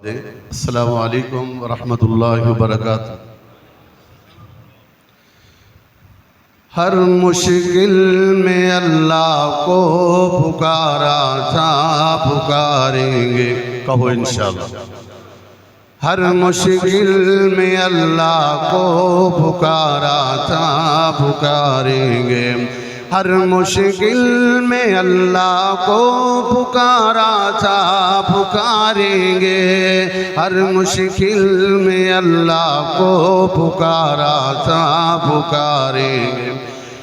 السلام علیکم ورحمۃ اللہ وبرکاتہ۔ ہر مشکل میں اللہ کو پکارا تھا، پکاریں گے، کہو انشاءاللہ۔ ہر مشکل میں اللہ کو پکارا تھا، پکاریں گے۔ ہر مشکل میں اللہ کو پکارا تھا، پکاریں گے۔ ہر مشکل میں اللہ کو پکارا تھا، پکاریں گے۔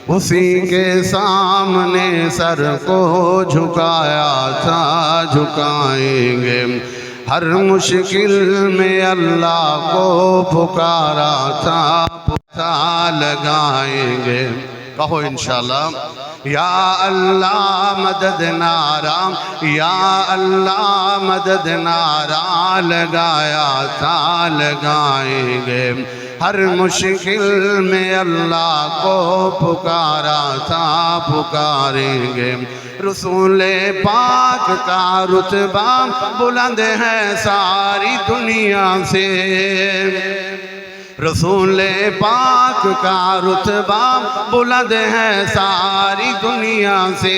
اسی کے سامنے سر کو جھکایا تھا، جھکائیں گے۔ ہر مشکل میں اللہ کو پکارا تھا، پتہ لگائیں گے، کہو انشاءاللہ۔ یا اللہ مدد نعرہ، یا اللہ مدد نعرہ لگایا تھا، لگائیں گے۔ ہر مشکل میں اللہ کو پکارا تھا، پکاریں گے۔ رسول پاک کا رتبہ بلند ہے ساری دنیا سے، رسول پاک کا رتبہ بلند ہے ساری دنیا سے۔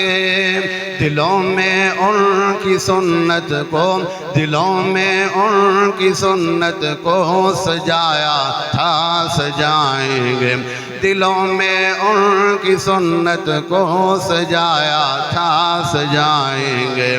دلوں میں ان کی سنت کو، دلوں میں ان کی سنت کو سجایا تھا، سجائیں گے۔ دلوں میں ان کی سنت کو سجایا تھا، سجائیں گے۔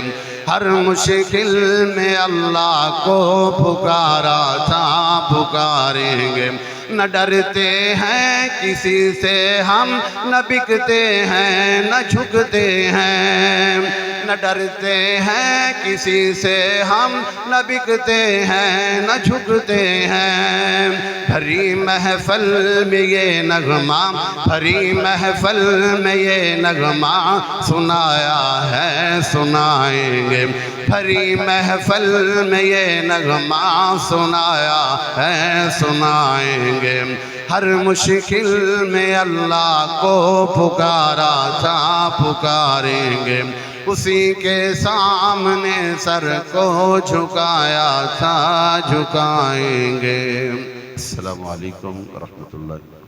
ہر مشکل میں اللہ کو پکارا تھا، پکاریں گے۔ نہ ڈرتے ہیں کسی سے ہم، نہ بکتے ہیں، نہ جھکتے ہیں۔ نہ ڈرتے ہیں کسی سے ہم، نہ بکتے ہیں، نہ جھکتے ہیں۔ بھری محفل میں یہ نغمہ، بھری محفل میں یہ نغمہ سنایا ہے، سنائیں گے۔ بھری محفل میں یہ نغمہ سنایا ہے، سنائیں گے۔ ہر مشکل میں اللہ کو پکارا تھا، پکاریں گے۔ اسی کے سامنے سر کو جھکایا تھا، جھکائیں گے۔ السلام علیکم ورحمۃ اللہ۔